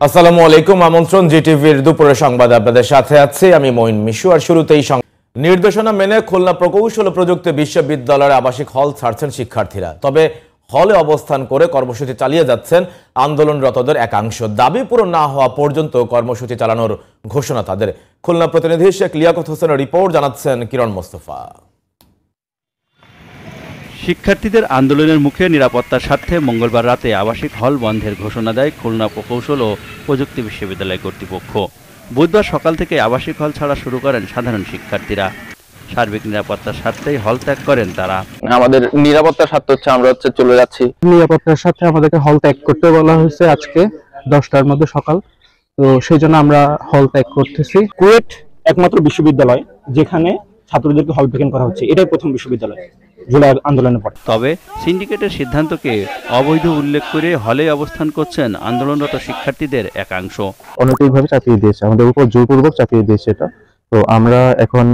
আসসালামু আলাইকুম। আমন্ত্রণ জিটিভির দুপুরের সংবাদে আপনাদের সাথে আছি আমি মঈন মিশু। আর শুরুতেই নির্দেশনা মেনে খুলনা প্রকৌশল ও প্রযুক্তি বিশ্ববিদ্যালয়ের আবাসিক হল ছাড়ছেন শিক্ষার্থীরা। তবে হলে অবস্থান করে কর্মসূচি চালিয়ে যাচ্ছেন আন্দোলনরতদের একাংশ। দাবি পূরণ না হওয়া পর্যন্ত কর্মসূচি চালানোর ঘোষণা তাদের। খুলনা প্রতিনিধি শেখ লিয়াকত হোসেনের রিপোর্ট, জানাচ্ছেন কিরণ মোস্তফা। শিক্ষার্থীদের আন্দোলনের মুখে নিরাপত্তার স্বার্থে মঙ্গলবার রাতে আবাসিক হল বন্ধের ঘোষণা দেয় খুলনা প্রকৌশল ও প্রযুক্তি বিশ্ববিদ্যালয় কর্তৃপক্ষ। বুধবার সকাল থেকে আবাসিক হল ছাড়া শুরু করেন সাধারণ শিক্ষার্থীরা। সার্বিক নিরাপত্তার স্বার্থেই হল ত্যাগ করেন তারা। আমাদের নিরাপত্তার স্বার্থে আমরা চলে যাচ্ছি। নিরাপত্তার সাথে আমাদেরকে হল ত্যাগ করতে বলা হয়েছে আজকে 10টার মধ্যে সকাল, তো সেই জন্য আমরা হল ত্যাগ করতেছি। কুয়েট একমাত্র বিশ্ববিদ্যালয় যেখানে ছাত্রদেরকে হল ভ্যাকেন্ট করা হচ্ছে, এটাই প্রথম বিশ্ববিদ্যালয় জুলাই আন্দোলনের পর। তবে সিন্ডিকেটের সিদ্ধান্তকে অবৈধ উল্লেখ করে হলে অবস্থান করছেন আন্দোলনরত শিক্ষার্থীদের একাংশ। অনৈতিকভাবে চাপিয়ে দিয়েছে, আমাদের উপর জোরপূর্বক চাপিয়ে দিয়েছে এটা। তো আমরা এখন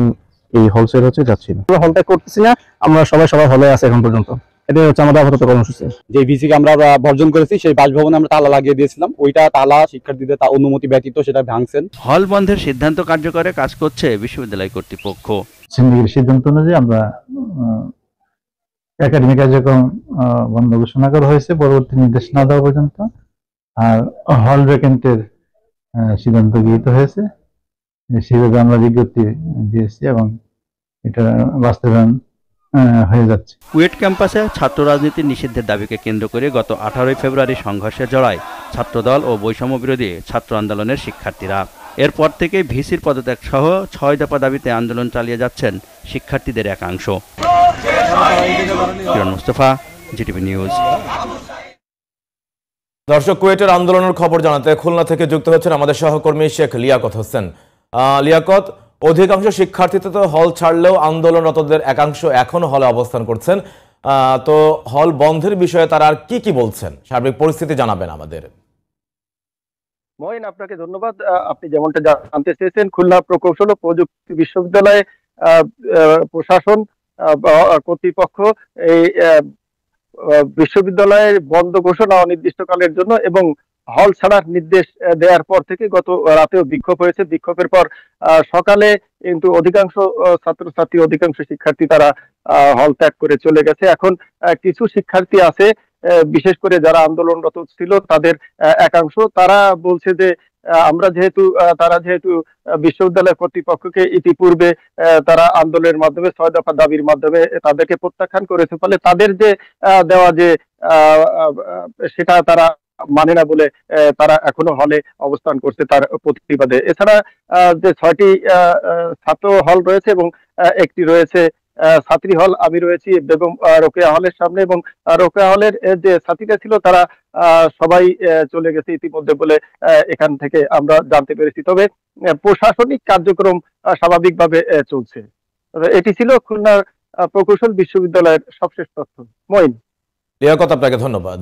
এই হলসেল হচ্ছে যাচ্ছি না, হল ত্যাগ করতেছি না। আমরা সবাই হলে আছে এখন পর্যন্ত। এটাই হচ্ছে আমাদের আপাতত কর্মসূচি। যে ভিসিকে আমরা বর্জন করেছি, সেই বাসভবনে আমরা তালা লাগিয়ে দিয়েছিলাম, ওইটা তালা শিক্ষার্থীদের অনুমতি ব্যতীত সেটা ভাঙছেন। হল বন্ধের সিদ্ধান্ত কার্যকরে কাজ করছে বিশ্ববিদ্যালয় কর্তৃপক্ষ। সিন্ডিকেটের সিদ্ধান্ত অনুযায়ী আমরা একাডেমিক কার্যক্রম বন্ধ ঘোষণা করা হয়েছে পরবর্তী নির্দেশ না দেওয়া পর্যন্ত। আর হল ভ্যাকেন্টের সিদ্ধান্ত গৃহীত হয়েছে, সেভাবে আমরা বিজ্ঞপ্তি দিয়েছি এবং এটা বাস্তবায়ন হয়ে যাচ্ছে। কুয়েট ক্যাম্পাসে ছাত্র রাজনীতির নিষিদ্ধের দাবিকে কেন্দ্র করে গত 18 ফেব্রুয়ারি সংঘর্ষে জড়ায় ছাত্রদল ও বৈষম্য বিরোধী ছাত্র আন্দোলনের শিক্ষার্থীরা। এরপর থেকে ভিসির পদত্যাগ সহ 6 দফা দাবিতে আন্দোলন চালিয়ে যাচ্ছেন শিক্ষার্থীদের একাংশ। কিরণ মোস্তফা, জিটিভি নিউজ। দর্শক, কুয়েটের আন্দোলনের খবর জানাতে খুলনা থেকে যুক্ত হচ্ছেন আমাদের সহকর্মী শেখ লিয়াকত হোসেন। লিয়াকত, অধিকাংশ শিক্ষার্থী তো হল ছাড়লেও আন্দোলনরতদের একাংশ এখনো হলে অবস্থান করছেন। তো হল বন্ধের বিষয়ে তারা আর কি বলছেন, সার্বিক পরিস্থিতি জানাবেন আমাদের। মঈন, আপনাকে ধন্যবাদ। আপনি যেমনটা জানতে চেয়েছেন, খুলনা প্রকৌশল ও প্রযুক্তি বিশ্ববিদ্যালয়ে প্রশাসন কর্তৃপক্ষ এই বিশ্ববিদ্যালয়ের বন্ধ ঘোষণা অনির্দিষ্টকালের জন্য এবং হল ছাড়ার নির্দেশ দেওয়ার পর থেকে গত রাতেও বিক্ষোভ হয়েছে। বিক্ষোভের পর সকালে কিন্তু অধিকাংশ ছাত্রছাত্রী, অধিকাংশ শিক্ষার্থী তারা হল ত্যাগ করে চলে গেছে। এখন কিছু শিক্ষার্থী আছে, বিশেষ করে যারা আন্দোলনরত ছিল তাদের একাংশ, তারা বলছে যে তারা যেহেতু বিশ্ববিদ্যালয় কর্তৃপক্ষকে ইতিপূর্বে তারা আন্দোলনের মাধ্যমে 6 দফা দাবির মাধ্যমে তাদেরকে প্রত্যাখ্যান করেছে, ফলে তাদের যে দেওয়া যে সেটা তারা মানে না বলে তারা এখনো হলে অবস্থান করছে তার প্রতিবাদে। এছাড়া যে 6টি ছাত্র হল রয়েছে এবং একটি রয়েছে ছাত্রী হল। আমি রয়েছি বেগম রোকেয়া হলের সামনে এবং রোকেয়া হলের যে ছাত্রীরা ছিল তারা সবাই চলে গেছে ইতিমধ্যে বলে এখান থেকে আমরা জানতে পেরেছি। তবে প্রশাসনিক কার্যক্রম স্বাভাবিকভাবে চলছে। এটি ছিল খুলনা প্রকৌশল বিশ্ববিদ্যালয়ের সবশেষ তথ্য। মঈন, লিয়াকত, আপনাকে ধন্যবাদ।